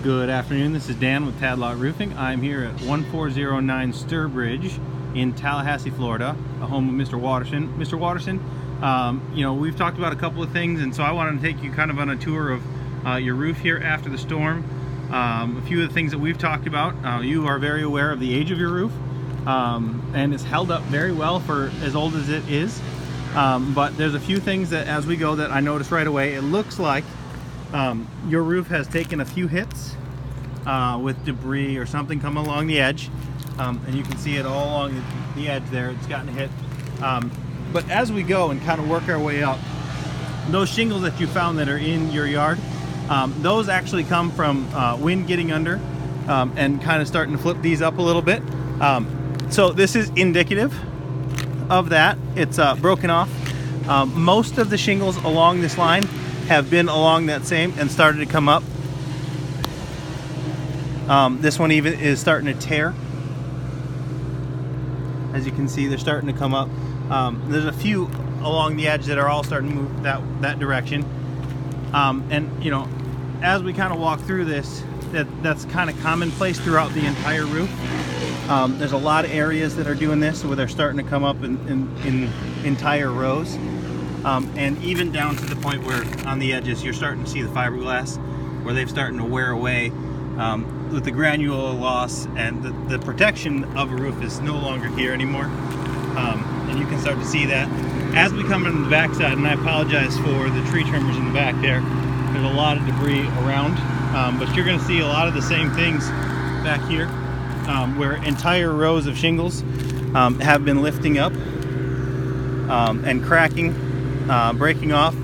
Good afternoon, this is Dan with Tadlock Roofing. I'm here at 1409 Sturbridge in Tallahassee, Florida, a home of Mr. Watterson. Mr. Watterson, we've talked about a couple of things, and so I wanted to take you kind of on a tour of your roof here after the storm. A few of the things that we've talked about. You are very aware of the age of your roof, and it's held up very well for as old as it is. But there's a few things that as we go that I noticed right away. It looks like your roof has taken a few hits with debris or something coming along the edge, and you can see it all along the edge there. It's gotten hit. But as we go and kind of work our way up, those shingles that you found that are in your yard, those actually come from wind getting under and kind of starting to flip these up a little bit. So this is indicative of that. It's broken off. Most of the shingles along this line have been along that same and started to come up. This one even is starting to tear. As you can see, they're starting to come up. There's a few along the edge that are all starting to move that direction. And you know, as we kind of walk through this, that's kind of commonplace throughout the entire roof. There's a lot of areas that are doing this where they're starting to come up in entire rows. And even down to the point where on the edges you're starting to see the fiberglass where they've starting to wear away with the granular loss, and the protection of a roof is no longer here anymore. And you can start to see that as we come in the backside. And I apologize for the tree trimmers in the back there. There's a lot of debris around, but you're going to see a lot of the same things back here where entire rows of shingles have been lifting up and cracking, breaking off.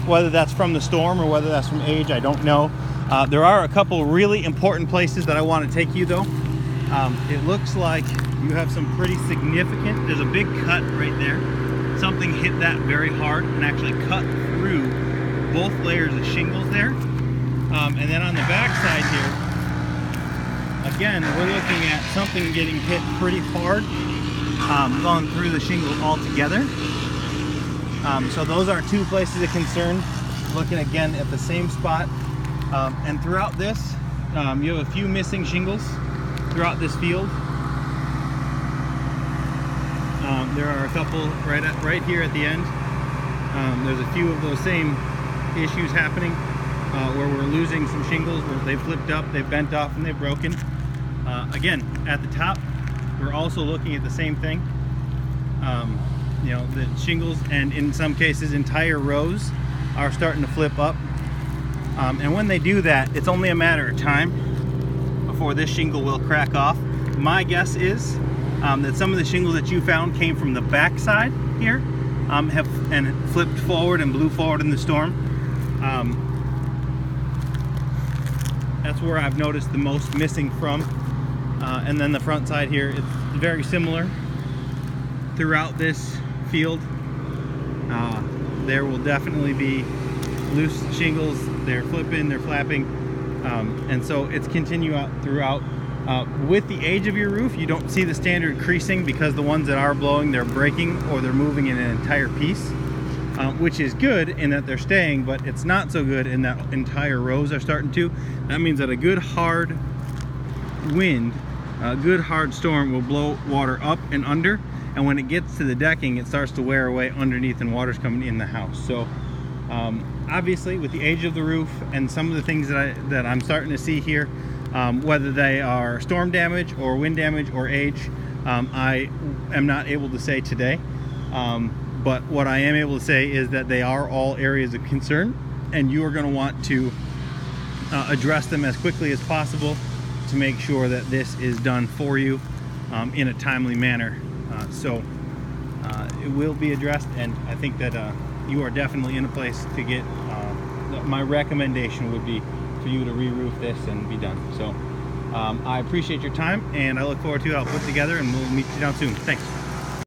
Whether that's from the storm or whether that's from age, I don't know. There are a couple really important places that I want to take you though. It looks like you have some pretty significant, there's a big cut right there. Something hit that very hard and actually cut through both layers of shingles there. And then on the back side here, again, we're looking at something getting hit pretty hard, going through the shingle altogether. So those are two places of concern. Looking again at the same spot. And throughout this, you have a few missing shingles throughout this field. There are a couple right here at the end. There's a few of those same issues happening where we're losing some shingles where they've flipped up, they've bent off, and they've broken. Again, at the top, we're also looking at the same thing. You know, the shingles, and in some cases entire rows, are starting to flip up. And when they do that, it's only a matter of time before this shingle will crack off. My guess is that some of the shingles that you found came from the back side here, have flipped forward and blew forward in the storm. That's where I've noticed the most missing from. And then the front side here, it's very similar throughout this field. There will definitely be loose shingles. They're flipping, they're flapping, and so it's continue out throughout. With the age of your roof, you don't see the standard creasing because the ones that are blowing, they're breaking or they're moving in an entire piece, which is good in that they're staying, but it's not so good in that entire rows are starting to. That means that a good hard wind, a good hard storm will blow water up and under, and when it gets to the decking, it starts to wear away underneath and water's coming in the house. So obviously with the age of the roof and some of the things that I'm starting to see here, whether they are storm damage or wind damage or age, I am not able to say today. But what I am able to say is that they are all areas of concern, and you are going to want to address them as quickly as possible to make sure that this is done for you in a timely manner. So it will be addressed, and I think that you are definitely in a place to get, my recommendation would be for you to re-roof this and be done. So I appreciate your time, and I look forward to it. I'll put together and we'll meet you down soon. Thanks.